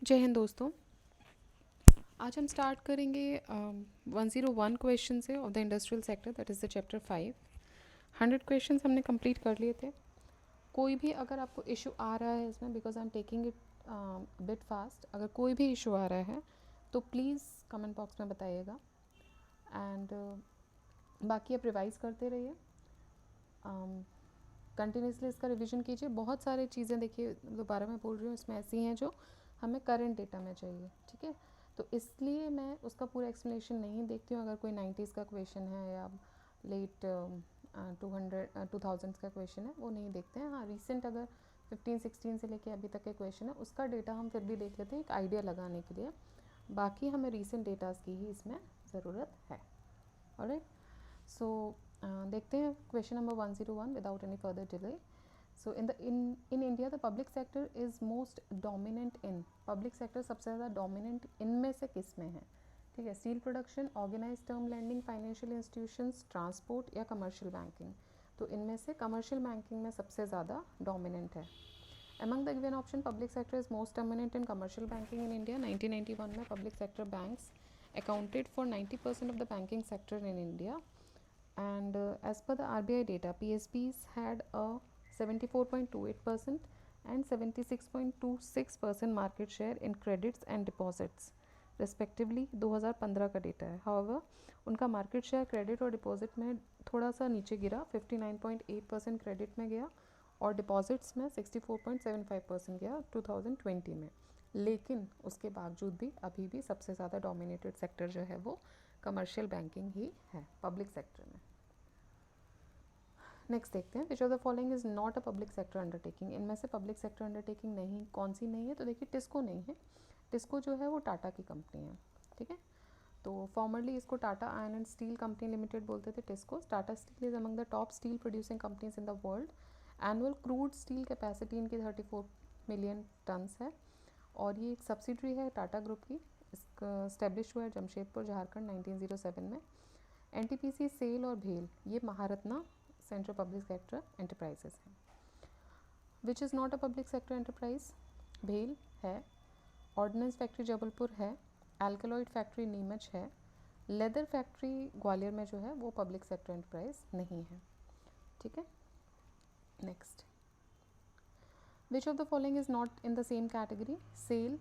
जय हिंद दोस्तों। आज हम स्टार्ट करेंगे 101 क्वेश्चन से of the industrial sector, that is the chapter 5। 100 questions हमने कंप्लीट कर लिए थे। कोई भी अगर आपको इशू आ रहा है इसमें, because I am taking it bit fast, अगर कोई भी इशू आ रहा है तो प्लीज़ कमेंट बॉक्स में बताइएगा। एंड बाकी आप रिवाइज करते रहिए, कंटिन्यूसली इसका रिवीजन कीजिए। बहुत सारी चीज़ें देखिए, दोबारा मैं बोल रही हूँ, इसमें ऐसी हैं जो हमें करंट डेटा में चाहिए, ठीक है। तो इसलिए मैं उसका पूरा एक्सप्लेनेशन नहीं देखती हूँ। अगर कोई 90s का क्वेश्चन है या लेट 2000 का क्वेश्चन है, वो नहीं देखते हैं। हाँ, रिसेंट अगर 15-16 से लेके अभी तक के क्वेश्चन है, उसका डेटा हम फिर भी देख लेते हैं एक आइडिया लगाने के लिए। बाकी हमें रिसेंट डेटाज की ही इसमें ज़रूरत है। ऑलराइट, सो देखते हैं question number 101 without any further delay. So in India the public sector is most dominant in, public sector सबसे ज़्यादा डोमिनेंट इनमें से किस में है? ठीक है, steel production, organise term lending, financial institutions, transport या कमर्शियल बैंकिंग। तो इनमें से कमर्शियल बैंकिंग में सबसे ज़्यादा डोमिनेंट है। Among the given option, public sector is most dominant in commercial banking in India. 1991 में public sector banks accounted for 90% of the banking sector in India. And as per the RBI data, PSBs had a 74.28% and 76.26% market share in credits and deposits respectively. 2015 का data है। However, उनका market share credit और deposit में थोड़ा सा नीचे गिरा, 59.8% credit में गया और डिपॉजिट्स में 64.75% गया 2020 में। लेकिन उसके बावजूद भी अभी भी सबसे ज़्यादा डोमिनेटेड सेक्टर जो है वो कमर्शियल बैंकिंग ही है पब्लिक सेक्टर में। नेक्स्ट देखते हैं, विच of the following is not a public sector undertaking. इनमें से पब्लिक सेक्टर अंडरटेकिंग नहीं, कौन सी नहीं है? तो देखिए, टिस्को नहीं है। टिस्को जो है वो टाटा की कंपनी है, ठीक है। तो फॉर्मरली इसको Tata iron and steel company limited बोलते थे, TISCO. Tata steel is among the top steel producing companies in the world. Annual crude steel capacity इनकी 34 मिलियन टन्स है और ये एक सब्सिडरी है टाटा ग्रुप की। इसका स्टैब्लिश हुआ है जमशेदपुर, झारखंड 1907 में। एनटीपीसी, सेल और भेल ये Maharatna central public sector enterprises हैं। Which is not a public sector enterprise? भेल है, ऑर्डिनेंस फैक्ट्री जबलपुर है, एल्कलॉइड फैक्ट्री नीमच है, लेदर फैक्ट्री ग्वालियर में जो है वो पब्लिक सेक्टर एंटरप्राइज नहीं है, ठीक है। Next, which of the following is not in the same category? SAIL,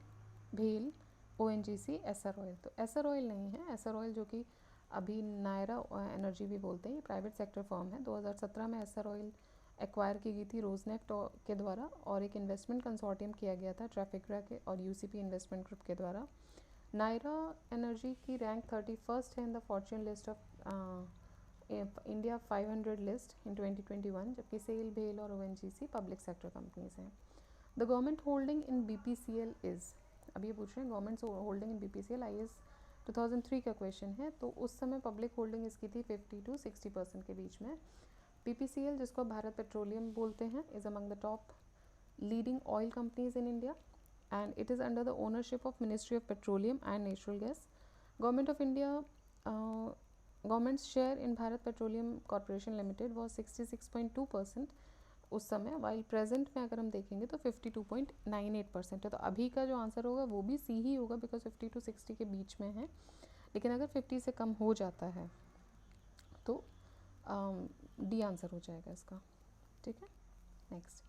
भेल, ओएनजीसी, एसआर ऑयल। तो एसआर ऑयल नहीं है। एसआर ऑयल जो कि अभी नायरा एनर्जी भी बोलते हैं, ये प्राइवेट सेक्टर फर्म है। 2017 में एसआर ऑयल एक्वायर की गई थी रोजनेफ्ट के द्वारा और एक इन्वेस्टमेंट कंसोर्टियम किया गया था ट्रैफिकरा के और यूसीपी इन्वेस्टमेंट ग्रुप के द्वारा। नायरा एनर्जी की रैंक 31st है in the Fortune list of India 500 list in 2021, जबकि सेल, भेल और ओएनजीसी पब्लिक सेक्टर कंपनीज हैं। The government holding in BPCL is, अब ये पूछ रहे हैं government holding in BPCL, IAS 2003 का क्वेश्चन है। तो उस समय पब्लिक होल्डिंग इसकी थी 50 to 60% के बीच में। बीपीसीएल, जिसको भारत पेट्रोलियम बोलते हैं, is among the top leading oil companies in India and it is under the ownership of Ministry of Petroleum and Natural Gas. Government of India, government's share in Bharat Petroleum Corporation Limited was 66.2% उस समय, while present में अगर हम देखेंगे तो 52.98% है। तो अभी का जो आंसर होगा वो भी सी ही होगा, बिकॉज 50 to 60 के बीच में है। लेकिन अगर 50 से कम हो जाता है तो डी आंसर हो जाएगा इसका, ठीक है। Next,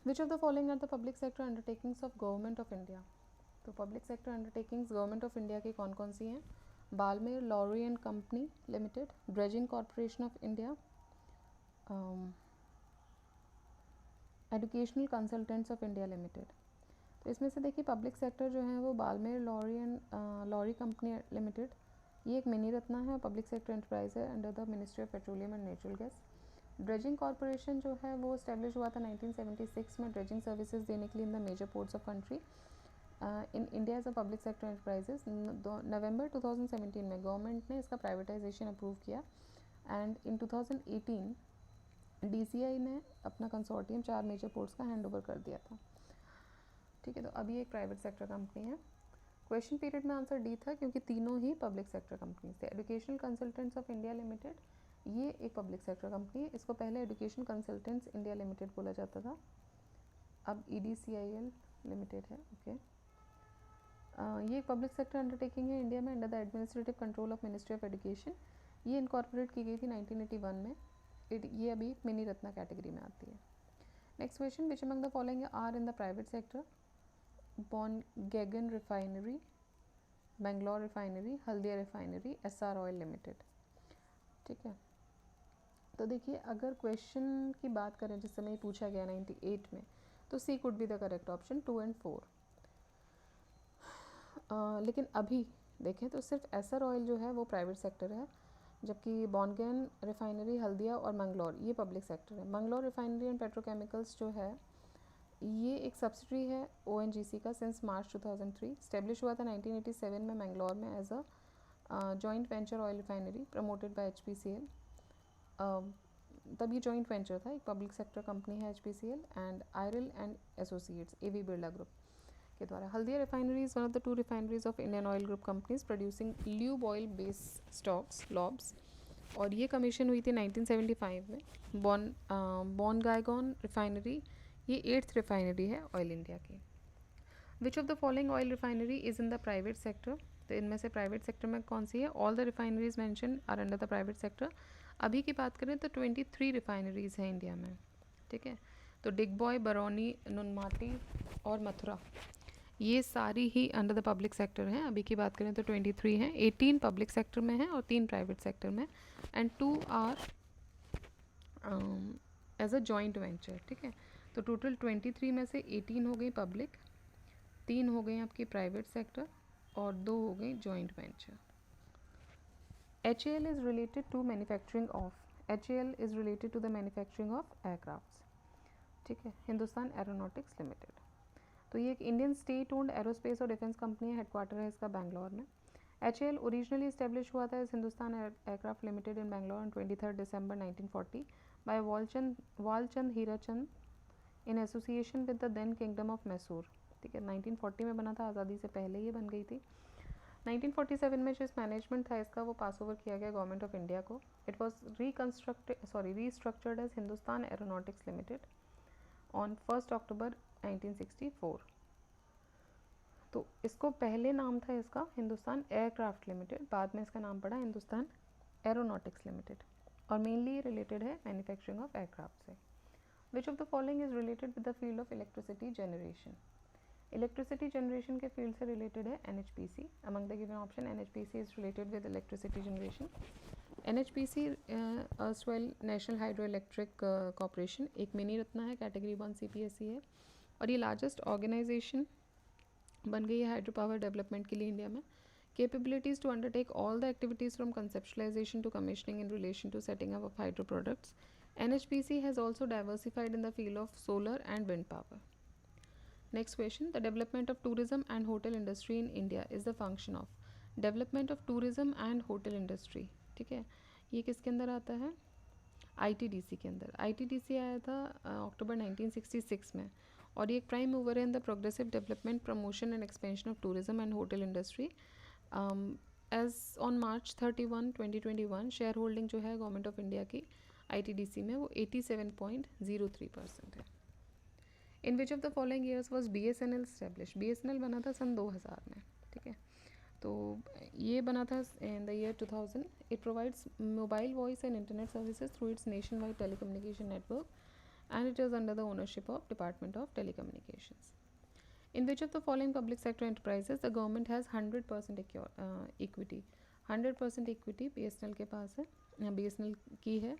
which of the following are the public sector undertakings of government of India? तो public sector undertakings government of India की कौन कौन सी हैं? Balmer Lawrie and company limited, dredging corporation of India, educational consultants of India limited. तो इसमें से देखिए, पब्लिक सेक्टर जो है वो Balmer Lawrie and Lawrie company limited, ये एक मिनी रत्ना है और पब्लिक सेक्टर एंटरप्राइज है under the ministry of petroleum and natural gas. Dredging corporation जो है वो स्टैब्लिश हुआ था 1976 में ड्रेजिंग सर्विसेज देने के लिए in the major ports of country in India as a public sector enterprises. November 2017 में गवर्नमेंट ने इसका प्राइवेटाइजेशन अप्रूव किया एंड इन 2018 डीसीआई ने अपना कंसोर्टियम 4 मेजर पोर्ट्स का हैंड ओवर कर दिया था, ठीक है। तो अभी एक प्राइवेट सेक्टर कंपनी है। क्वेश्चन पीरियड में आंसर डी था क्योंकि तीनों ही पब्लिक सेक्टर कंपनीज थे। Educational consultants of India limited, ये एक पब्लिक सेक्टर कंपनी है। इसको पहले एजुकेशन कंसल्टेंट्स इंडिया लिमिटेड बोला जाता था, अब ईडीसीआईएल लिमिटेड है, ओके। ये एक पब्लिक सेक्टर अंडरटेकिंग है इंडिया में under the administrative control of ministry of education. ये इनकॉर्पोरेट की गई थी 1981 में। ये अभी मिनी रत्ना कैटेगरी में आती है। Next question, which among the following are in the private sector? Bongaigaon refinery, Bangalore refinery, Haldia refinery, Essar oil limited. ठीक है, तो देखिए अगर क्वेश्चन की बात करें जिस समय पूछा गया 98 में, तो C could be the correct option 2 and 4। लेकिन अभी देखें तो सिर्फ एसआर ऑयल जो है वो प्राइवेट सेक्टर है, जबकि बॉनगैन रिफाइनरी, हल्दिया और मंगलौर ये पब्लिक सेक्टर है। मंगलौर रिफाइनरी एंड पेट्रोकेमिकल्स जो है ये एक सब्सिडरी है ओएनजीसी का सिंस मार्च 2003। स्टेब्लिश हुआ था 1987 में मंगलौर में as a joint venture oil refinery promoted by HPCL. तब ये जॉइंट वेंचर था, एक पब्लिक सेक्टर कंपनी है एचपीसीएल एंड आयरल and associates AV Birla group के द्वारा। Haldia refinery is one of the 2 refineries of Indian oil group companies producing lube oil base stocks LOBS, और ये कमीशन हुई थी 1975 में। बॉनगाइगॉन रिफाइनरी ये 8th रिफाइनरी है ऑयल इंडिया की। Which of the following oil refinery is in the private sector? तो इनमें से प्राइवेट सेक्टर में कौन सी है? All the refineries mentioned are under the private sector. अभी की बात करें तो 23 रिफाइनरीज हैं इंडिया में। ठीक है, तो डिगबॉय, बरौनी, नुनमाटी और मथुरा ये सारी ही अंडर द पब्लिक सेक्टर हैं। अभी की बात करें तो 23 हैं, 18 पब्लिक सेक्टर में हैं और 3 प्राइवेट सेक्टर में, and 2 are as a joint venture. ठीक है, तो टोटल 23 में से 18 हो गई पब्लिक, 3 हो गई आपकी प्राइवेट सेक्टर और 2 हो गई joint venture. HAL is related to manufacturing of, HAL is related to the manufacturing of aircrafts। ठीक है, हिंदुस्तान एरोनॉटिक्स लिमिटेड। तो ये एक इंडियन स्टेट ओन्ड एरोस्पेस और डिफेंस कंपनी है, हेडक्वार्टर है इसका बैंगलोर में। HAL ओरिजिनली इस्टेब्लिश हुआ था इस Hindustan aircraft limited in Bangalore on 23 December 1940 by Walchand Hirachand in association with the then kingdom of Mysore. ठीक है, 1940 में बना था, आज़ादी से पहले ये बन गई थी। 1947 में जो इस मैनेजमेंट था इसका वो पास ओवर किया गया गवर्नमेंट ऑफ इंडिया को। It was restructured as Hindustan aeronautics limited on 1 October 1964। तो इसको पहले नाम था इसका हिंदुस्तान एयरक्राफ्ट लिमिटेड, बाद में इसका नाम पड़ा हिंदुस्तान एरोनॉटिक्स लिमिटेड, और मेनली रिलेटेड है मैन्युफैक्चरिंग ऑफ एयरक्राफ्ट से। विच of the following is related with the field of electricity generation? Electricity generation के फील्ड से रिलेटेड है NHPC। Among the given option NHPC is related with electricity generation. NHPC erstwhile national hydro electric corporation एक mini ratna है, category 1 CPSE है, और ये largest organisation बन गई है हाइड्रो पावर डेवलपमेंट के लिए इंडिया में। Capabilities to undertake all the activities from conceptualization to commissioning in relation to setting up of hydro products. NHPC has also diversified in the field of solar and wind power. Next question, the development of tourism and hotel industry in India is the function of development of tourism and hotel industry। ठीक है, ये किसके अंदर आता है? ITDC के अंदर। ITDC आया था अक्टूबर 1966 में, और ये एक प्राइम मूवर है in the progressive development, promotion and expansion of tourism and hotel industry. As on March 31, 2021 share holding जो है गवर्नमेंट ऑफ इंडिया की ITDC में वो 87.03% है। In which of the following years was BSNL establish? BSNL बना था सन 2000 में। ठीक है, तो ये बना था इन the year 2000। It provides mobile voice and internet services through it's nation wide telecommunication network and it is under the ownership of Department of Telecommunications. In which of the following public sector enterprises the government has 100% equity? 100% equity BSNL के पास है, BSNL की है।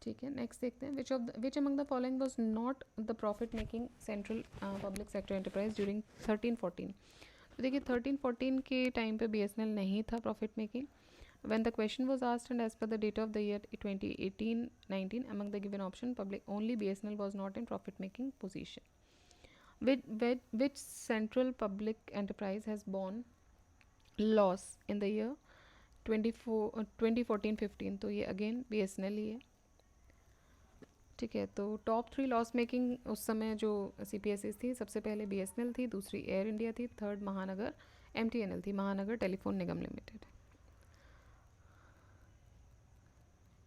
ठीक है, next देखते हैं, which among the following was not the profit making central public sector enterprise during 13-14? तो देखिए 13-14 के टाइम पे BSNL नहीं था profit making. When the question was asked and as per the data of the year 2018-19 among the given option, only BSNL was not in profit making position. Which central public enterprise has borne loss in the year 2014-15? तो ये again BSNL ही है। ठीक है, तो top 3 loss making उस समय जो CPSEs थी, सबसे पहले BSNL थी, दूसरी एयर इंडिया थी, थर्ड महानगर MTNL थी, महानगर टेलीफोन निगम लिमिटेड।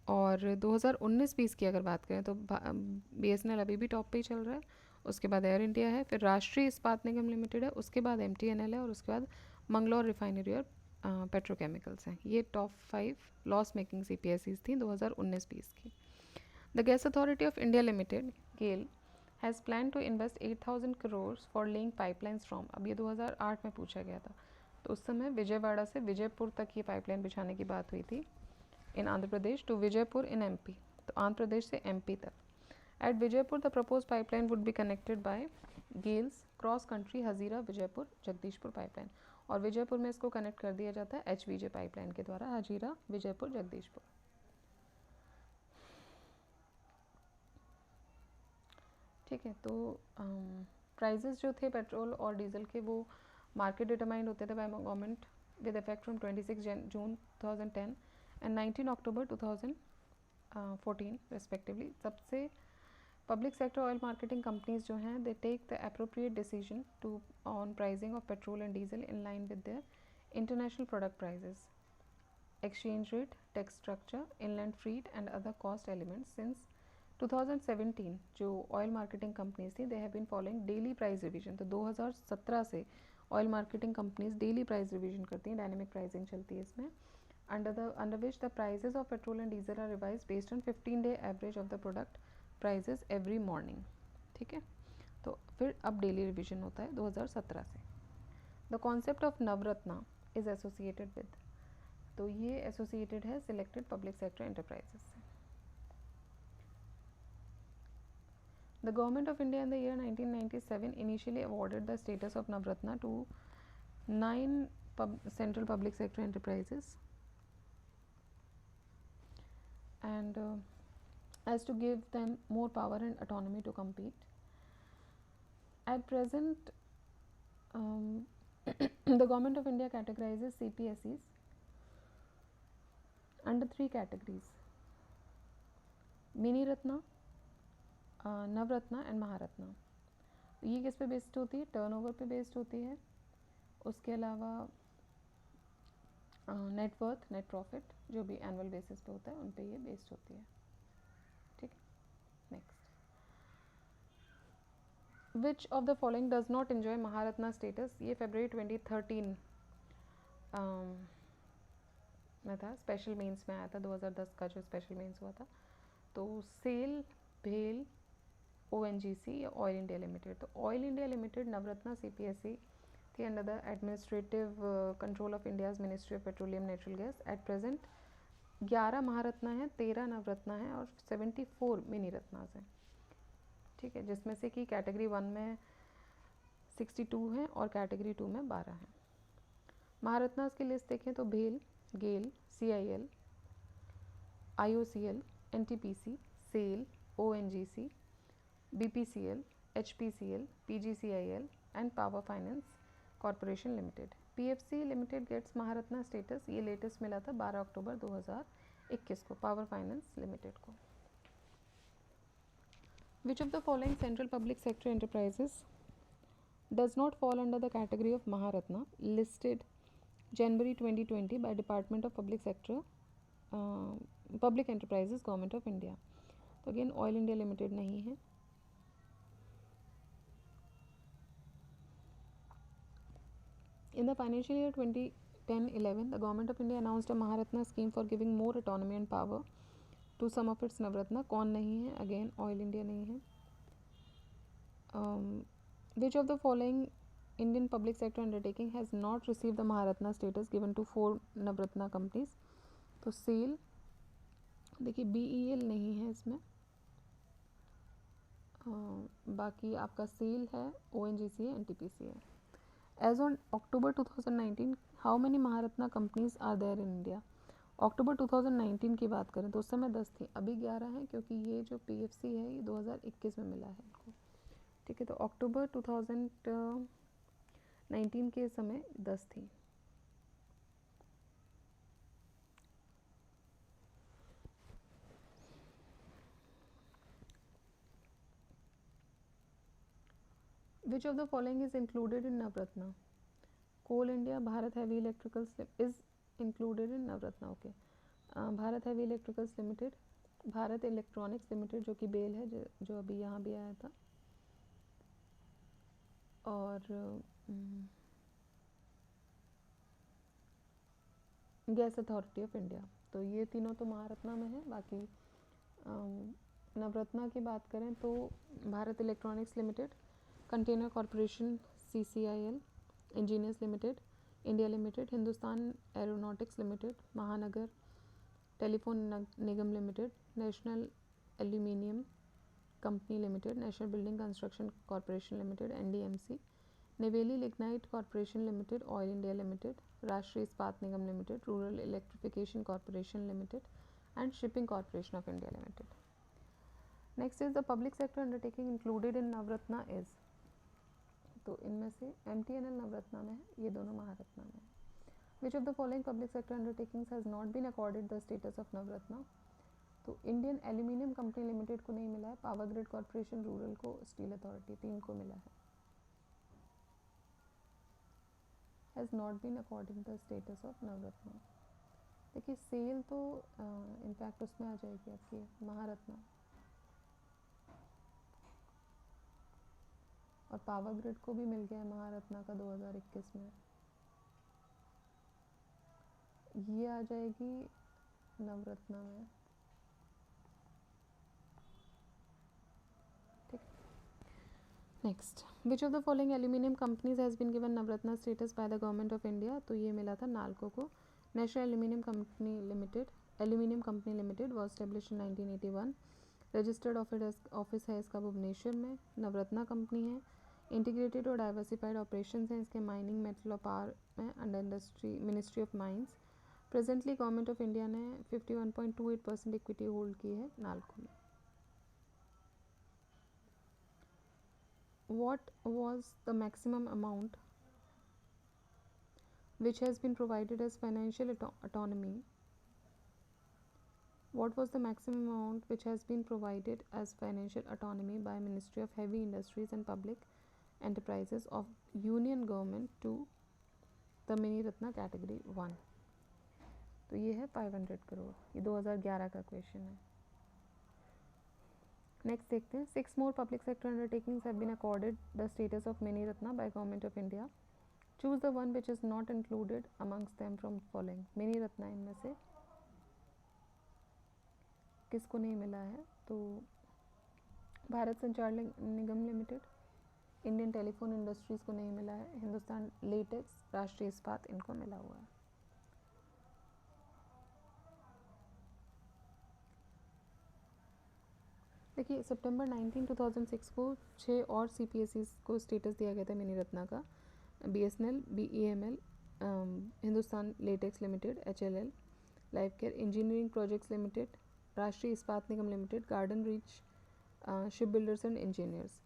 और और 2019-20 की अगर बात करें तो BSNL अभी भी टॉप पे ही चल रहा है, उसके बाद एयर इंडिया है, फिर राष्ट्रीय इस्पात निगम लिमिटेड है, उसके बाद MTNL है, और उसके बाद मंगलौर रिफाइनरी और पेट्रोकेमिकल्स हैं। ये टॉप 5 लॉस मेकिंग CPSEs थी 2019-20 की। The gas authority of India limited GAIL has plan to invest 8,000 crore for laying pipelines from, अब ये 2008 में पूछा गया था, तो उस समय विजयवाड़ा से विजयपुर तक ये पाइपलाइन बिछाने की बात हुई थी in Andhra Pradesh to Vijaypur in MP, तो आंध्र प्रदेश से MP तक। At Vijaypur the propose pipeline would be connected by GAIL's cross country Hazira Vijaypur Jagdishpur pipeline, और विजयपुर में इसको कनेक्ट कर दिया जाता है HVJ पाइपलाइन के द्वारा, हजीरा विजयपुर जगदीशपुर। ठीक है, तो प्राइजेस जो थे पेट्रोल और डीजल के वो मार्केट डिटरमाइंड होते थे by government with effect from 26 June 2010 and 19 October 2014 respectively. सबसे public sector oil marketing companies जो हैं they take the appropriate decision to on pricing of petrol and diesel in line with their international product prices, exchange rate, tax structure, inland freight and other cost elements. Since 2017 जो oil marketing companies थी they have been following daily price revision, तो 2017 से oil marketing companies daily price revision करती हैं, dynamic pricing चलती है इसमें, under which the prices of petrol and diesel are revised based on 15-day average of the product prices every morning। ठीक है, तो फिर अब डेली रिवीजन होता है 2017 से। The concept of Navratna is associated with, तो ये एसोसिएटेड है सिलेक्टेड पब्लिक सेक्टर एंटरप्राइजेस से। The government of India in the year 1997 initially awarded the status of Navratna to 9 central public sector enterprises and as to give them more power and autonomy to compete. At present, the government of India categorizes CPSEs under 3 categories: Mini Ratna, Navratna and Maharatna। ये किस पे based होती है? Turnover पे based होती है, उसके अलावा नेट वर्थ, नेट प्रॉफिट जो भी एनुअल बेसिस पे होता है उन पे ये बेस्ड होती है। ठीक है, next, which of the following does not enjoy Maharatna status? ये February 2013 में था, स्पेशल मेंस में आया था, 2010 का जो स्पेशल मेंस हुआ था। तो सेल, भेल, ONGC या ऑयल इंडिया लिमिटेड, तो oil India limited Navratna CPSE थी under the administrative control of India's ministry of petroleum natural gas. At present 11 Maharatna है, 13 नवरत्ना है और 74 मिनी रत्नास हैं। ठीक है, जिसमें से कि कैटेगरी 1 में 62 हैं और कैटेगरी 2 में 12 हैं। महारत्नास की लिस्ट देखें तो भेल, GAIL, CIL, IOCL, NTPC, SAIL, ONGC, BPCL, HPCL, PGCIL and Power Finance Corporation Limited। PFC Limited gets Maharatna status, ये लेटेस्ट मिला था 12 अक्टूबर 2021 को पावर फाइनेंस लिमिटेड को। Which of the following central public sector enterprises does not fall under the category of Maharatna listed January 2020 by Department of Public Sector Public Enterprises Government of India? तो again oil India limited नहीं है। In the financial year 2010-11, the Government of India announced a Maharatna scheme for giving more autonomy and power to some of its Navratna। कौन नहीं है? Again oil India नहीं है। Which of the following Indian public sector undertaking has not received the Maharatna status given to 4 Navratna companies? तो cell, देखिए BEL नहीं है इसमें, बाकी आपका सेल है, ONGC है, NTPC है। As on October 2019, how many Maharatna companies are there in India? अक्टूबर 2019 की बात करें तो उस समय 10 थी, अभी 11 हैं क्योंकि ये जो PFC है ये 2021 में मिला है इनको। ठीक है, तो अक्टूबर 2019 के समय 10 थी। Which of the following is included in Navratna? Coal India, Bharat Heavy Electricals is included in Navratna. Okay, Bharat Heavy Electricals Limited, Bharat electronics limited जो कि बेल है, जो अभी यहाँ भी आया था, और गैस अथॉरिटी ऑफ इंडिया। तो ये तीनों तो महारत्ना में है। बाकी नवरत्ना की बात करें तो Bharat electronics limited, container corporation CCIL, engineers limited India limited, Hindustan aeronautics limited, Mahanagar telephone Nigam limited, national aluminium company limited, national building construction corporation limited NDMC, Neyveli lignite corporation limited, oil India limited, Rashtriya Ispat Nigam limited, rural electrification corporation limited and shipping corporation of India limited. Next is the public sector undertaking included in Navratna is, तो इनमें से MTNL Navratna में है, ये दोनों महारत्ना में है। Which of the following public sector undertakings has not been accorded the status of Navratna, तो इंडियन एल्यूमिनियम कंपनी लिमिटेड को नहीं मिला है, पावर ग्रिड कॉरपोरेशन रूरल को, स्टील अथॉरिटी, 3 को मिला है। Has not been according the status of Navratna. देखिए सेल तो इनफैक्ट उसमें आ जाएगी आपकी महारत्ना, और पावर ग्रिड को भी मिल गया है महारत्ना का 2021 में, ये आ जाएगी नवरत्ना में। ठीक, next, which of the following aluminium companies has been given Navratna status by the government of India, तो ये मिला था नाल्को को। National aluminium company limited was establish in 1981, registered office है इसका भुवनेश्वर में। नवरत्ना कंपनी है, इंटीग्रेटेड और डाइवर्सिफाइड ऑपरेशंस हैं इसके माइनिंग, मेटल और पावर में under ministry of mines. Presently government of India ने 51.28% इक्विटी होल्ड की है नाल्को में। What was the maximum amount which has been provided as financial autonomy? What was the maximum amount which has been provided as financial autonomy by Ministry of Heavy Industries and Public Enterprises of Union Government to the Mini Ratna Category 1? तो ये है 500 करोड़, ये 2011 का question है। Next देखते हैं, 6 more public sector undertakings have been accorded the status of Mini Ratna by Government of India. Choose the one which is not included amongst them from following. Mini Ratna इनमें से किसको नहीं मिला है, तो भारत संचार निगम लिमिटेड, इंडियन टेलीफोन इंडस्ट्रीज़ को नहीं मिला है, हिंदुस्तान लेटेक्स, राष्ट्रीय इस्पात, इनको मिला हुआ है। देखिए सितंबर 19, 2006 को 6 और CPSEs को स्टेटस दिया गया था मिनी रत्ना का, BSNL, BEML, Hindustan latex limited, HLL, life care engineering projects limited, Rashtriya Ispat Nigam limited, garden reach ship builders and engineers.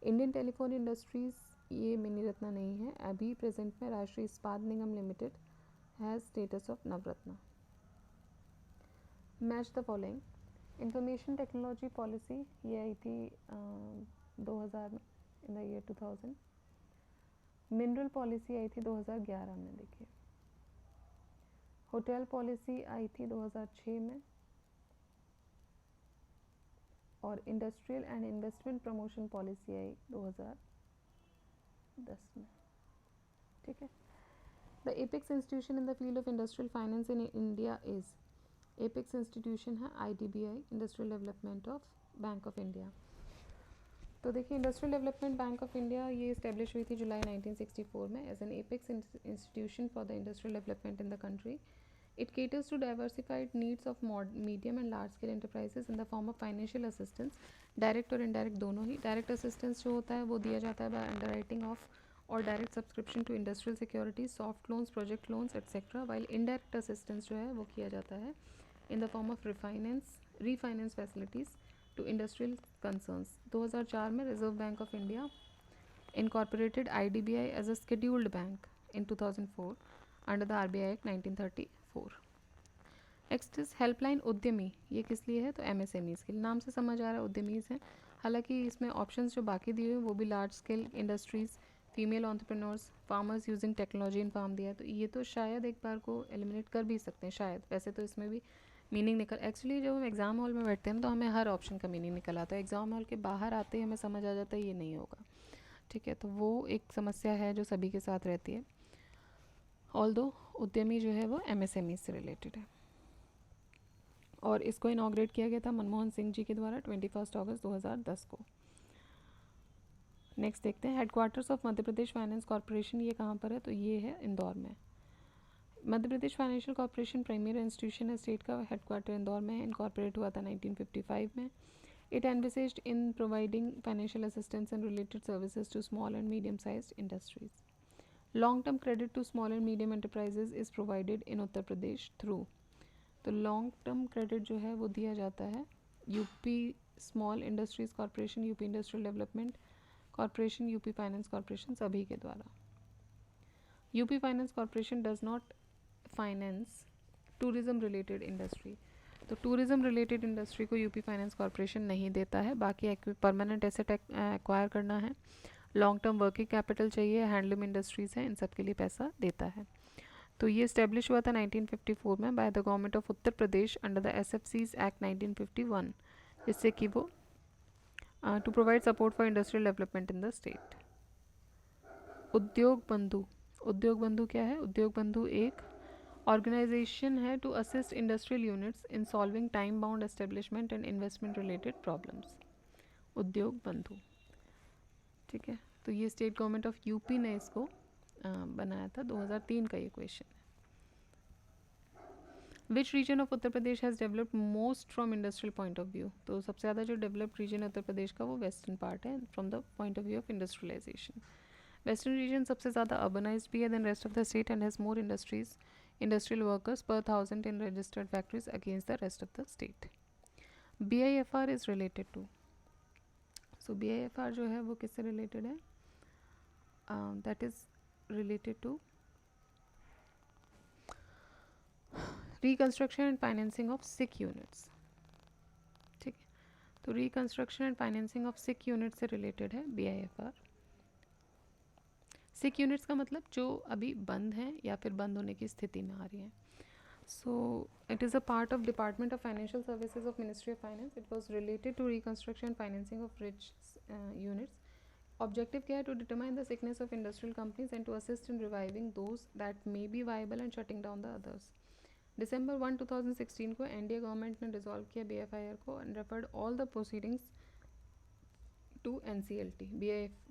Indian telephone industries ये मिनी रत्ना नहीं है अभी प्रेजेंट में। Rashtriya Ispat Nigam limited has status of Navratna. Match the following, information technology policy ये आई थी 2000 में, in the year 2000। Mineral policy आई थी 2011 में। देखिए होटल पॉलिसी आई थी 2006 में, और industrial and investment promotion policy आई 2010 में। ठीक है, the apex institution in the field of industrial finance in India is, apex institution है IDBI, industrial development of bank of India. तो देखिए industrial development bank of India ये establish हुई थी जुलाई 1964 में as an apex institution for the industrial development in the country. It caters to diversified needs of medium and large scale enterprises in the form of financial assistance, direct और indirect दोनों ही। Direct assistance जो होता है वो दिया जाता है by underwriting of और direct subscription to industrial securities, soft loans, project loans etcetera, while indirect assistance जो है वो किया जाता है in the form of refinance facilities to industrial concerns. 2004 में reserve bank of India incorporated IDBI as a scheduled bank in 2004 under the RBI Act 1934. Next is helpline उद्यमी, ये किस लिए है, तो MSMEs के लिए। नाम से समझ आ रहा है उद्यमीज हैं, हालांकि इसमें ऑप्शंस जो बाकी दिए हुए वो भी large scale industries, female entrepreneurs, farmers using technology in farm दिया है, तो ये तो शायद एक बार को एलिमिनेट कर भी सकते हैं शायद, वैसे तो इसमें भी मीनिंग निकल, एक्चुअली जब हम एग्ज़ाम हॉल में बैठते हैं ना तो हमें हर ऑप्शन का मीनिंग निकल आता है, एग्ज़ाम हॉल के बाहर आते ही हमें समझ आ जाता है ये नहीं होगा, ठीक है। तो वो एक समस्या है जो सभी के साथ रहती है। ऑल्दो उद्यमी जो है वो MSME से रिलेटेड है, और इसको इनॉग्रेट किया गया था मनमोहन सिंह जी के द्वारा 21 अगस्त 2010 को। नेक्स्ट देखते हैं, headquarters of Madhya Pradesh finance corporation, ये कहाँ पर है, तो ये है इंदौर में। Madhya Pradesh financial corporation premier institution है स्टेट का, हेडक्वार्टर इंदौर में है, इनकॉर्पोरेट हुआ था 1955 में। It envisaged in providing financial assistance and related services to small and medium sized industries. Long term credit to small and medium enterprises is provided in Uttar Pradesh through, तो long term credit जो है वो दिया जाता है UP small industries corporation, UP industrial development corporation, UP finance corporation, सभी के द्वारा। UP finance corporation does not finance tourism related industry, तो टूरिज़्म रिलेटेड इंडस्ट्री को यूपी फाइनेंस कॉरपोरेशन नहीं देता है। बाकी परमानेंट एसेट एक्वायर करना है, लॉन्ग टर्म वर्किंग कैपिटल चाहिए, हैंडलूम इंडस्ट्रीज़ हैं, इन सब के लिए पैसा देता है। तो ये इस्टेब्लिश हुआ था 1954 में by the government of Uttar Pradesh under the SFCs act 1951, जिससे कि वो to provide support for industrial development in the state. Udyog Bandhu, उद्योग बंधु क्या है, उद्योग बंधु एक ऑर्गेनाइजेशन है to assist industrial units in solving time bound establishment and investment related problems, Udyog Bandhu, ठीक है। तो ये स्टेट गवर्नमेंट ऑफ यूपी ने इसको बनाया था, 2003 का ये क्वेश्चन है। Which region of Uttar Pradesh has developed most from industrial point of view, तो सबसे ज़्यादा जो डेवलप्ड रीजन है उत्तर प्रदेश का वो वेस्टर्न पार्ट है from the point of view of industrialisation. Western region सबसे ज़्यादा अर्बनाइज्ड भी है than rest of the state and has more industries industrial workers per 1000 in registered factories against the rest of the state. BIFR is related to, so BIFR जो है वो किससे related है, that is related to reconstruction and financing of sick units, ठीक है। तो reconstruction and financing of sick unit से related है BIFR। सिक यूनिट्स का मतलब जो अभी बंद हैं या फिर बंद होने की स्थिति में आ रही हैं। So it is a part of department of financial services of ministry of finance. It was related to reconstruction financing of rich units. Objective क्या है, to determine the sickness of industrial companies and to assist in reviving those that may be viable and shutting down the others. December 1, 2016 को NDA government ने dissolve किया BIFR को and referred all the proceedings to NCLT।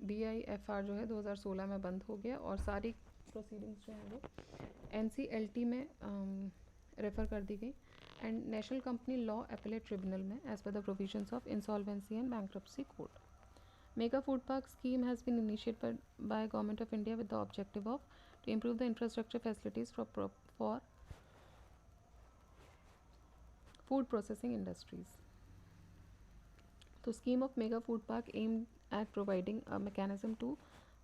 BIFR जो है 2016 में बंद हो गया और सारी प्रोसीडिंग्स जो हैं वो NCLT में रेफ़र कर दी गई and national company law appellate tribunal में as per the provisions of insolvency and bankruptcy code. Mega food park scheme has been initiated by government of India with the objective of to improve the infrastructure facilities for food processing industries. The scheme of mega food park aimed at providing a mechanism to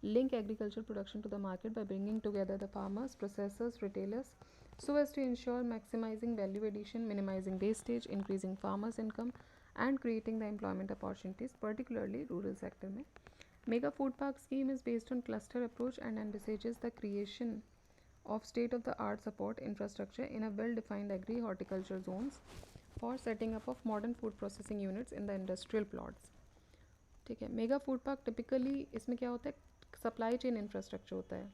link agricultural production to the market by bringing together the farmers, processors, retailers, so as to ensure maximizing value addition, minimizing wastage, increasing farmers' income, and creating the employment opportunities, particularly rural sector में. Mega food park scheme is based on cluster approach and envisages the creation of state-of-the-art support infrastructure in a well-defined agri-horticulture zones for setting up of modern food processing units in the industrial plots. ठीक है, mega food park typically इसमें क्या होता है, supply chain infrastructure होता है।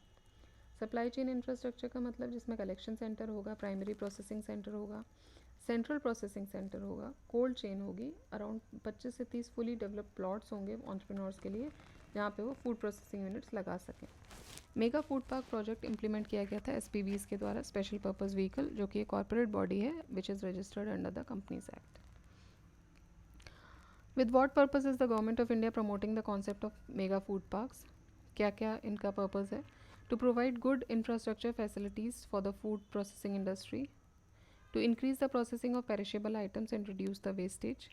Supply chain infrastructure का मतलब जिसमें कलेक्शन सेंटर होगा, प्राइमरी प्रोसेसिंग सेंटर होगा, सेंट्रल प्रोसेसिंग सेंटर होगा, कोल्ड चेन होगी, अराउंड 25 से 30 फुली डेवलप्ड प्लॉट्स होंगे एंटरप्रेन्योर्स के लिए जहाँ पे वो फूड प्रोसेसिंग यूनिट्स लगा सकें। Mega food park project implement किया गया था SPVs के द्वारा, स्पेशल पर्पस व्हीकल, जो कि एक कॉर्पोरेट बॉडी है which is registered under the companies act. With what purpose is the government of India promoting the concept of mega food parks, क्या क्या इनका पर्पज़ है, to provide good infrastructure facilities for the food processing industry, to increase the processing of perishable items and reduce the wastage,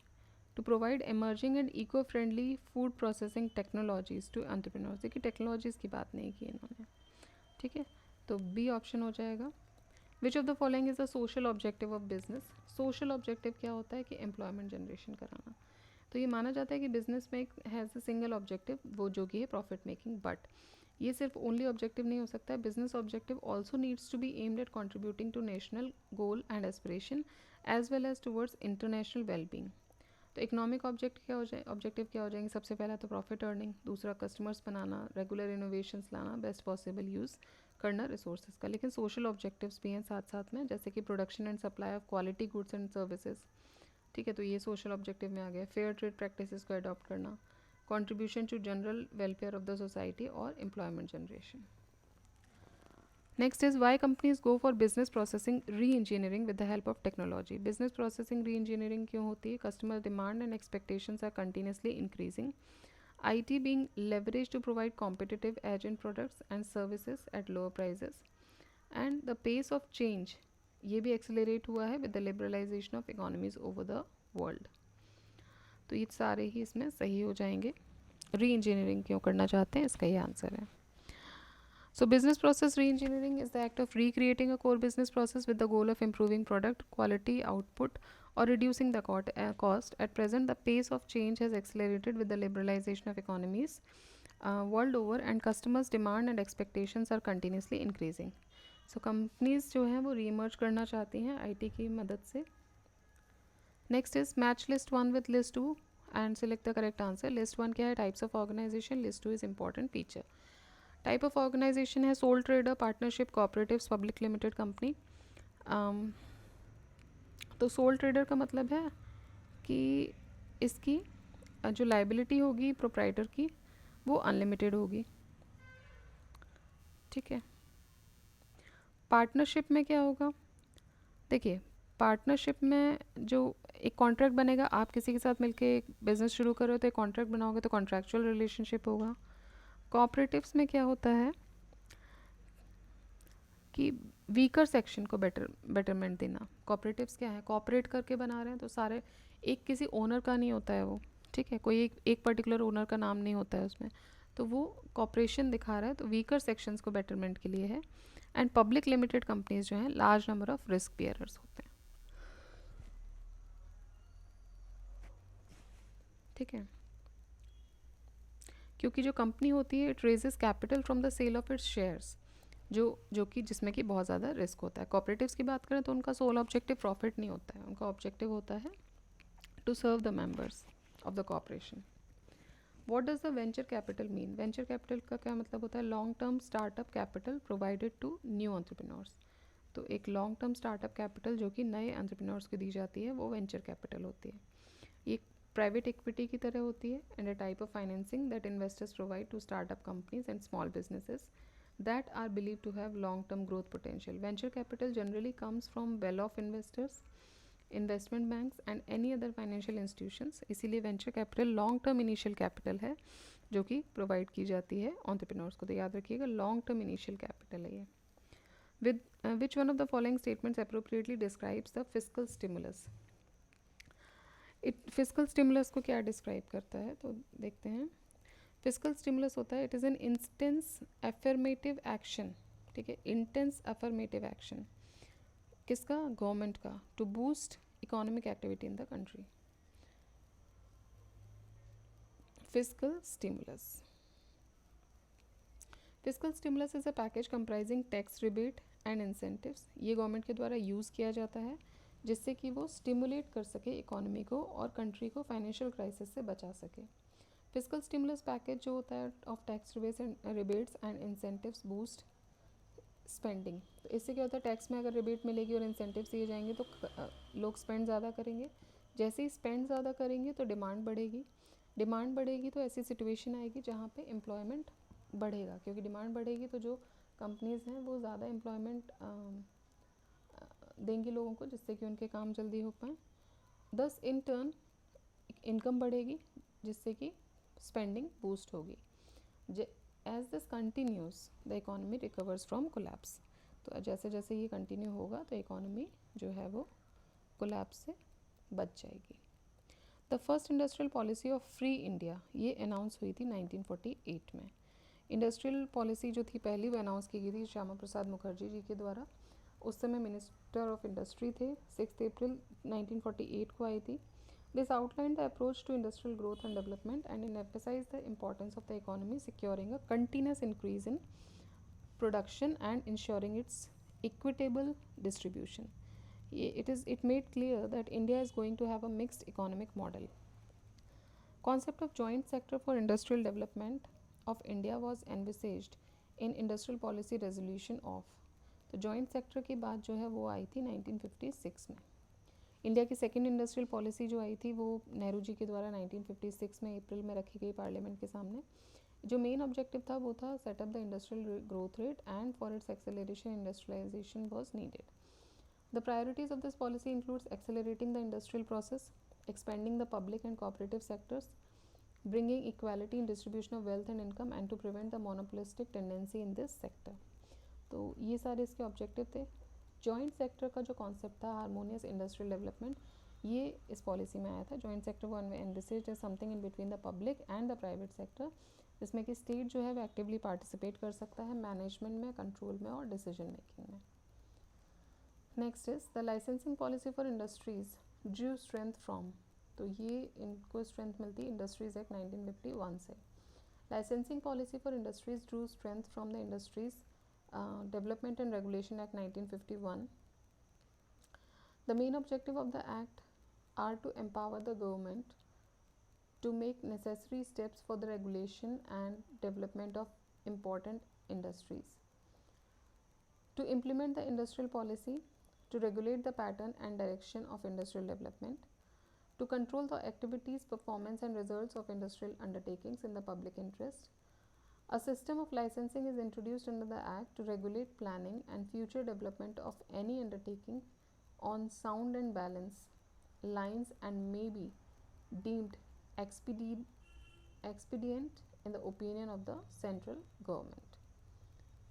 to provide emerging and eco-friendly food processing technologies to entrepreneurs। देखिए technologies की बात नहीं की इन्होंने, ठीक है, तो B option हो जाएगा। विच of the following is the social objective of business, social objective क्या होता है कि एम्प्लॉयमेंट जनरेशन कराना, तो ये माना जाता है कि बिजनेस में हैज़ अ सिंगल ऑब्जेक्टिव, वो जो कि है प्रॉफिट मेकिंग, बट ये सिर्फ ओनली ऑब्जेक्टिव नहीं हो सकता है, business objective also needs to be aimed at contributing to national goal and aspiration as well as towards international wellbeing. तो इकोनॉमिक ऑब्जेक्टिव क्या हो जाएंगे? सबसे पहला तो प्रॉफिट अर्निंग, दूसरा कस्टमर्स बनाना, रेगुलर इनोवेशंस लाना, बेस्ट पॉसिबल यूज़ करना रिसोर्सेज का। लेकिन सोशल ऑब्जेक्टिव्स भी हैं साथ साथ में, जैसे कि production and supply of quality goods and services, ठीक है, तो ये सोशल ऑब्जेक्टिव में आ गया। फेयर ट्रेड प्रैक्टिसेस को अडॉप्ट करना, contribution to general welfare of the society और employment generation. Next is why companies go for business processing re engineering with the help of technology. Business processing re engineering क्यों होती है? Customer demand and expectations are continuously increasing, IT being leveraged to provide competitive edge in products and services at lower prices, and the pace of change ये भी accelerate हुआ है with the liberalization of economies over the world। तो ये सारे ही इसमें सही हो जाएंगे। री इंजीनियरिंग क्यों करना चाहते हैं, इसका ये आंसर है। So business process re-engineering is the act of recreating a core business process with the goal of improving product quality, output, or reducing the cost. At present, the pace of change has accelerated with the liberalization of economies world over, and customers' demand and expectations are continuously increasing. So companies जो हैं वो re-emerge करना चाहती हैं IT की मदद से। Next is match list 1 with list 2 and select the correct answer. List 1 क्या है? Types of organization. List 2 is important feature. Type of organisation है sole trader, partnership, cooperatives, public limited company. तो सोल ट्रेडर का मतलब है कि इसकी जो लाइबिलिटी होगी प्रोप्राइटर की वो अनलिमिटेड होगी, ठीक है। पार्टनरशिप में क्या होगा? देखिए पार्टनरशिप में जो एक कॉन्ट्रैक्ट बनेगा, आप किसी के साथ मिलके एक बिजनेस शुरू कर रहे हो तो एक कॉन्ट्रैक्ट बनाओगे तो कॉन्ट्रैक्चुअल रिलेशनशिप होगा। कोऑपरेटिव्स में क्या होता है कि वीकर सेक्शन को बेटरमेंट देना। कोऑपरेटिव्स क्या है? कोऑपरेट करके बना रहे हैं, तो सारे एक किसी ओनर का नहीं होता है वो, ठीक है, कोई एक पर्टिकुलर ओनर का नाम नहीं होता है उसमें, तो वो कॉपरेशन दिखा रहा है, तो वीकर सेक्शंस को बेटरमेंट के लिए है। एंड पब्लिक लिमिटेड कंपनीज जो हैं large number of risk bearers होते हैं, ठीक है, क्योंकि जो कंपनी होती है it raises capital from the sale of its shares, जो कि जिसमें कि बहुत ज़्यादा रिस्क होता है। कॉपरेटिव्स की बात करें तो उनका सोल ऑब्जेक्टिव प्रॉफिट नहीं होता है, उनका ऑब्जेक्टिव होता है to serve the members of the cooperation. What does the venture capital mean? Venture capital का क्या मतलब होता है? Long term startup capital provided to new entrepreneurs. तो एक लॉन्ग टर्म स्टार्टअप कैपिटल जो कि नए एंटरप्रेन्योर्स को दी जाती है वो वेंचर कैपिटल होती है। ये प्राइवेट इक्विटी की तरह होती है and a type of financing that investors provide to startup companies and small businesses that are believed to have long-term growth potential. Venture capital generally comes from well-off investors, investment banks and any other financial institutions. इसीलिए venture capital long-term initial capital है जो कि provide की जाती है entrepreneurs को। तो याद रखिएगा long-term initial capital है ये। With which one of the following statements appropriately describes the fiscal stimulus? Fiscal stimulus को क्या describe करता है? तो देखते हैं। फिजिकल स्टिमुलस होता है it is an intense affirmative action, ठीक है, इंटेंस अफर्मेटिव एक्शन किसका? गवर्नमेंट का, to boost economic activity in the country. Physical stimulus is a package comprising tax rebate and incentives. ये गवर्नमेंट के द्वारा यूज़ किया जाता है जिससे कि वो स्टिमुलेट कर सके इकोनॉमी को और कंट्री को फाइनेंशियल क्राइसिस से बचा सके। फिजिकल स्टिमुलस पैकेज जो होता है of tax rebates and incentives boost spending. तो इससे क्या होता है? टैक्स में अगर रिबेट मिलेगी और इंसेंटिव्स दिए जाएंगे तो लोग स्पेंड ज़्यादा करेंगे। जैसे ही स्पेंड ज़्यादा करेंगे तो डिमांड बढ़ेगी तो ऐसी सिचुएशन आएगी जहाँ पे एम्प्लॉयमेंट बढ़ेगा, क्योंकि डिमांड बढ़ेगी तो जो कंपनीज़ हैं वो ज़्यादा एम्प्लॉयमेंट देंगी लोगों को, जिससे कि उनके काम जल्दी हो पाए। दस इन टर्न इनकम बढ़ेगी जिससे कि स्पेंडिंग बूस्ट होगी। As this continues the economy recovers from collapse. तो जैसे जैसे ये कंटिन्यू होगा तो इकोनॉमी जो है वो कोलैप्स से बच जाएगी। The first industrial policy of free India ये अनाउंस हुई थी 1948 में। इंडस्ट्रियल पॉलिसी जो थी पहली वो अनाउंस की गई थी श्यामा प्रसाद मुखर्जी जी के द्वारा। उस समय मिनिस्टर ऑफ इंडस्ट्री थे। 6 अप्रैल 1948 को आई थी। This outlined the approach to industrial growth and development and it emphasized the importance of the economy securing a continuous increase in production and ensuring its equitable distribution. It made clear that India is going to have a mixed economic model. Concept of joint sector for industrial development of India was envisaged in Industrial Policy Resolution of. तो joint sector की बात जो है वो आई थी 1956 में. India की second industrial policy जो आई थी वो नेहरू जी के द्वारा 1956 में अप्रैल में रखी गई पार्लियामेंट के सामने. जो मेन ऑब्जेक्टिव था वो था set up the industrial growth rate and for its acceleration industrialisation was needed. The priorities of this policy includes accelerating the industrial process, expanding the public and cooperative sectors, bringing equality in distribution of wealth and income, and to prevent the monopolistic tendency in this sector. तो ये सारे इसके objective थे. Joint sector का जो concept था harmonious industrial development, ये इस पॉलिसी में आया था. जॉइंट सेक्टर वो envisaged as something in between the public and the private sector, जिसमें कि स्टेट जो है वो एक्टिवली पार्टिसिपेट कर सकता है मैनेजमेंट में, कंट्रोल में और डिसीजन मेकिंग में. Next is the licensing policy for industries Drew strength from. तो ये इनको स्ट्रेंथ मिलती है इंडस्ट्रीज एक्ट 1951 से. Licensing policy for industries Drew strength from the industries Development and Regulation Act 1951. The main objective of the act are to empower the government to make necessary steps for the regulation and development of important industries, to implement the industrial policy, to regulate the pattern and direction of industrial development, to control the activities, performance and results of industrial undertakings in the public interest. A system of licensing is introduced under the Act to regulate planning and future development of any undertaking on sound and balance lines and may be deemed expedient in the opinion of the central government.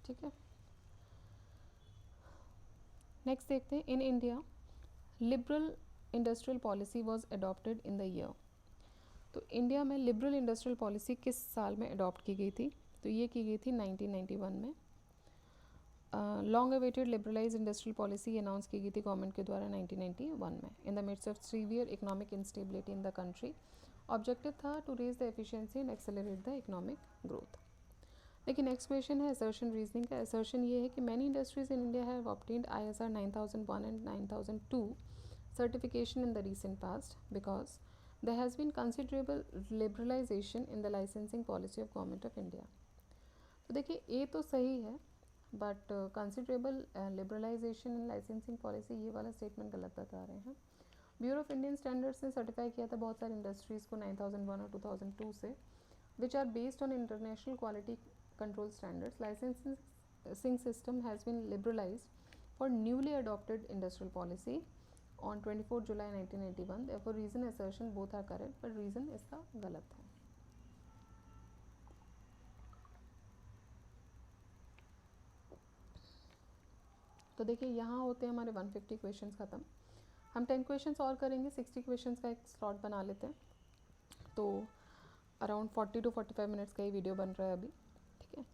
ठीक है. Next देखते हैं. In India liberal industrial policy was adopted in the year. तो India में liberal industrial policy किस साल में adopt की गई थी? तो ये की गई थी 1991 में. Long awaited liberalise industrial policy announce की गई थी गवर्नमेंट के द्वारा 1991 में in the mids of severe economic instability in the country. Objective था to raise the efficiency and accelerate the economic growth. लेकिन नेक्स्ट क्वेश्चन है असर्शन रीजनिंग का. असर्शन ये है कि many industries in India have obtained ISR 9001 and 9002 certification in the recent past because there has been considerable liberalization in the licensing policy of Government of India. तो देखिए ए तो सही है but considerable liberalisation in licensing policy, ये वाला statement गलत बता रहे हैं. ब्यूरो ऑफ इंडियन स्टैंडर्ड्स ने सर्टिफाई किया था बहुत सारी इंडस्ट्रीज़ को 9001 और 2002 से, which are based on international quality control standards. Licensing system has been liberalised for newly adopted industrial policy on 24 July 1981. Therefore reason assertion both are correct but reason इसका गलत है. तो देखिए यहाँ होते हैं हमारे 150 क्वेश्चंस ख़त्म. हम 10 क्वेश्चंस और करेंगे. 60 क्वेश्चंस का एक स्लॉट बना लेते हैं. तो अराउंड 40 to 45 मिनट्स का ही वीडियो बन रहा है अभी. ठीक है.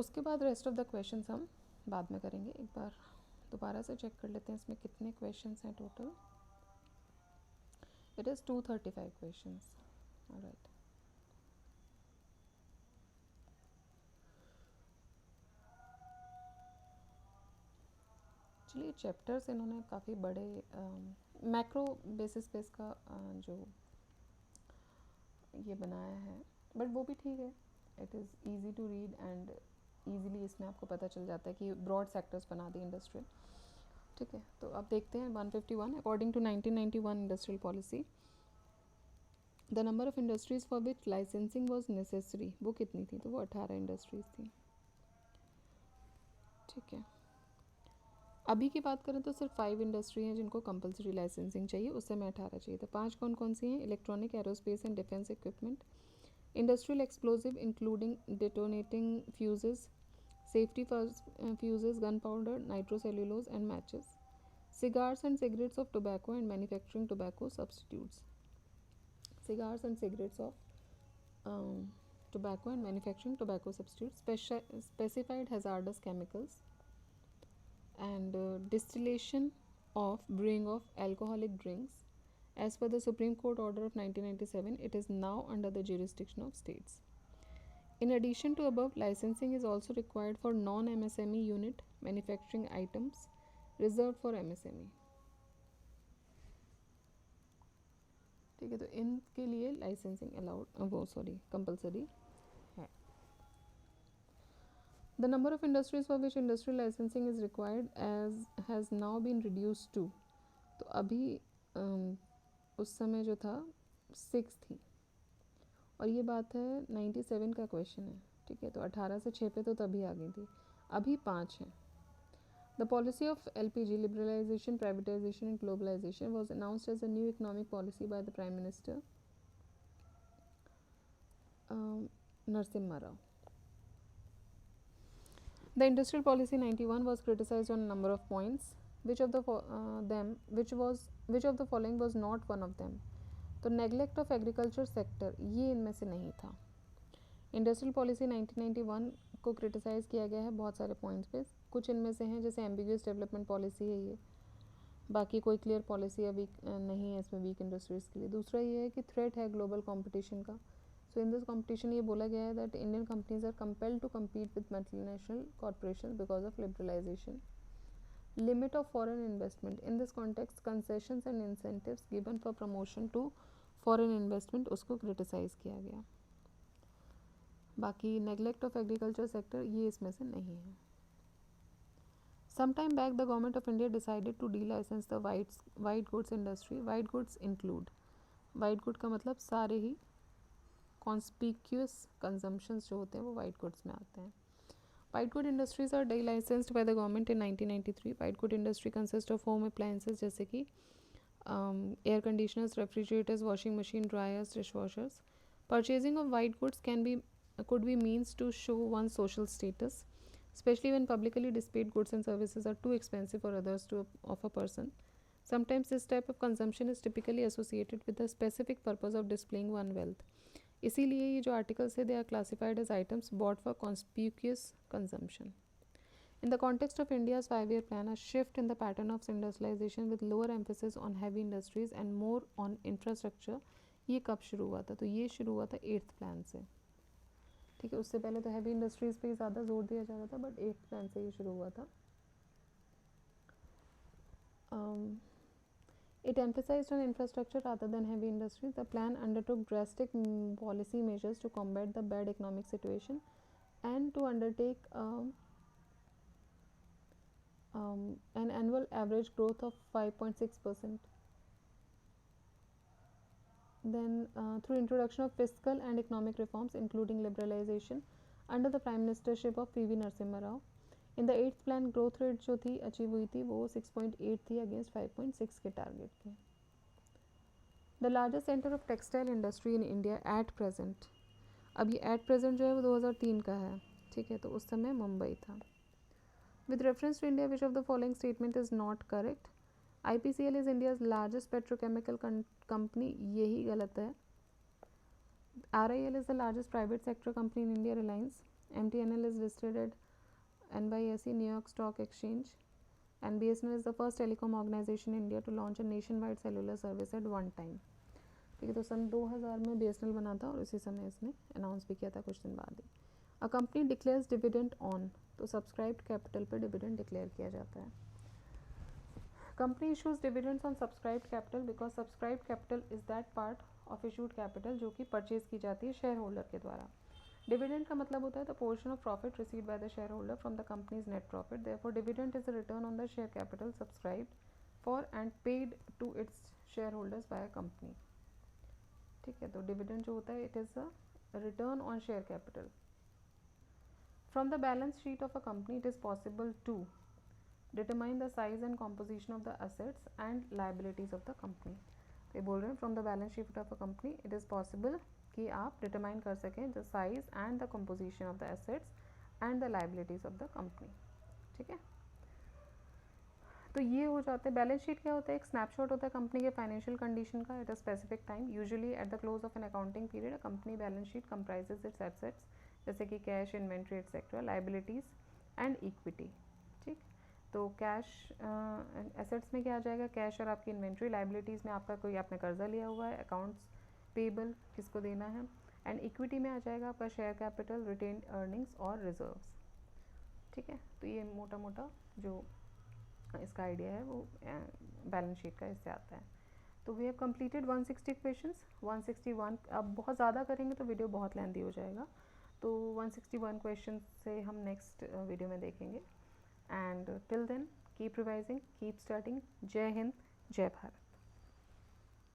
उसके बाद रेस्ट ऑफ द क्वेश्चंस हम बाद में करेंगे. एक बार दोबारा से चेक कर लेते हैं इसमें कितने क्वेश्चंस हैं total. It is 235 questions. Alright. चलिए चैप्टर्स इन्होंने काफ़ी बड़े मैक्रो बेसिस पे इसका जो ये बनाया है बट वो भी ठीक है. It is easy to read and easily इसमें आपको पता चल जाता है कि ब्रॉड सेक्टर्स बना दी इंडस्ट्रियल. ठीक है. तो अब देखते हैं 151. According to 1991 industrial policy the number of industries for which licensing was necessary वो कितनी थी? तो वो 18 इंडस्ट्रीज़ थी. ठीक है. अभी की बात करें तो सिर्फ 5 इंडस्ट्री हैं जिनको कंपलसरी लाइसेंसिंग चाहिए. उस समय 18 चाहिए था. 5 कौन कौन सी हैं? Electronic, aerospace and defence equipment, industrial explosive including detonating fuses, safety fuses, gunpowder, nitrocellulose and matches, cigars and cigarettes of tobacco and manufacturing tobacco substitutes, cigars and cigarettes of tobacco and manufacturing tobacco substitutes, specified hazardous chemicals, and distillation of brewing of alcoholic drinks. As per the Supreme Court order of 1997, it is now under the jurisdiction of states. In addition to above, licensing is also required for non-MSME unit manufacturing items reserve for MSME. ठीक है, तो इनके लिए licensing allowed वो sorry compulsory है। The number of industries for which industrial licensing is required as has now been reduce to, तो अभी उस समय जो था 6 थी, और ये बात है 97 का क्वेश्चन है। ठीक है, तो 18 से 6 पे तो तभी आ गई थी, अभी 5 है। The policy of LPG liberalisation, privatisation and globalisation was announced as a new economic policy by the prime minister Narasimha Rao. The industrial policy 91 was criticized on a number of points. Which of the following was not one of them? तो neglect of agriculture sector ये इनमें से नहीं था। Industrial policy 1991 को criticise किया गया है बहुत सारे पॉइंट्स पे, कुछ इनमें से हैं जैसे एम्बिगुअस डेवलपमेंट पॉलिसी है ये, बाकी कोई क्लियर पॉलिसी अभी नहीं है इसमें वीक इंडस्ट्रीज़ के लिए। दूसरा ये है कि थ्रेट है ग्लोबल कंपटीशन का। सो इन दिस कंपटीशन ये बोला गया है that Indian companies are compelled to compete with multinational corporation because of liberalisation. Limit of foreign investment in this context concessions and incentives given for promotion to foreign investment, उसको criticise किया गया। बाकी neglect of agriculture sector ये इसमें से नहीं है। Sometime back, the government of India decided to de-license the white goods industry. White goods include, white good का मतलब सारे ही conspicuous consumptions जो होते हैं वो white goods में आते हैं। White good industries are de-licensed by the government in 1993. White good industry consists of home appliances जैसे कि air conditioners, refrigerators, washing machine, dryers, dishwashers. Purchasing of white goods could be means to show one's social status, especially when publicly displayed goods and services are too expensive for others to offer person. Sometimes this type of consumption is typically associated with the specific purpose of displaying one wealth. इसीलिए ये जो articles है they are classified as items bought for conspicuous consumption. In the context of India's 5-year plan, a shift in the pattern of industrialization with lower emphasis on heavy industries and more on infrastructure, ये कब शुरू हुआ था? तो ये शुरू हुआ था 8th प्लान से। ठीक है, उससे पहले तो हैवी इंडस्ट्रीज़ पे ही ज़्यादा जोर दिया जा रहा था, बट 8th प्लान से ये शुरू हुआ था। It emphasized on infrastructure rather than heavy industries. The plan undertook drastic policy measures to combat the bad economic situation and to undertake an annual average growth of 5.6%. Then through introduction of fiscal and economic reforms including liberalization under the prime ministership of PV Narasimha Rao. In the 8th plan growth rate जो थी achieve हुई थी वो 6.8 थी against 5.6 के target के। The largest centre of textile industry in India at present, अब ये एट प्रेजेंट जो है वो 2003 का है। ठीक है, तो उस समय मुंबई था। With reference to India which of the following statement is not correct? IPCL is India's largest petrochemical company, यही गलत है। RIL is the largest private sector company in India, Reliance. MTNL is listed at NYSE, New York Stock Exchange, and BSNL is the first telecom organization in India to launch a nationwide cellular service at one time. ठीक है, तो सन 2000 में BSNL बना था और उसी समय इसने अनाउंस भी किया था कुछ दिन बाद ही। A company declares dividend on, तो सब्सक्राइब्ड कैपिटल पे डिविडेंड डिक्लेयर किया जाता है। Company issues dividends on subscribed capital because subscribed capital is that part of issued capital जो कि परचेज की जाती है शेयर होल्डर के द्वारा। डिविडेंड का मतलब होता है the portion of profit received by the shareholder from the company's net profit. Therefore dividend is a return on the share capital subscribed for and paid to its shareholders by a company. ठीक है, तो dividend जो होता है it is a return on share capital. From the balance sheet of a company it is possible to determine the size and composition of the assets and liabilities of the company. तो ये बोल रहे हैं from the balance sheet of a company it is possible कि आप determine कर सकें the size and the composition of the assets and the liabilities of the company. ठीक है, तो ये हो जाते हैं। बैलेंस शीट क्या होता है? एक स्नैपशॉट होता है कंपनी के फाइनेंशियल कंडीशन का at a specific time, usually at the close of an accounting period. A company balance sheet comprises its assets जैसे कि cash, inventory etcetera, liabilities and equity. ठीक, तो कैश एसेट्स में क्या आ जाएगा? कैश और आपकी इन्वेंट्री। लाइबिलिटीज़ में आपका कोई आपने कर्जा लिया हुआ है, अकाउंट्स पेबल किसको देना है, एंड इक्विटी में आ जाएगा आपका शेयर कैपिटल, रिटेन्ड अर्निंग्स और रिजर्व्स। ठीक है, तो ये मोटा मोटा जो इसका आइडिया है वो बैलेंस शीट का इससे आता है। तो वी हैव कंप्लीटेड 160 क्वेश्चंस। 161 अब बहुत ज़्यादा करेंगे तो वीडियो बहुत लेंथी हो जाएगा, तो 161 क्वेश्चन से हम नेक्स्ट वीडियो में देखेंगे। And till then keep revising, keep studying. जय हिंद, जय भारत।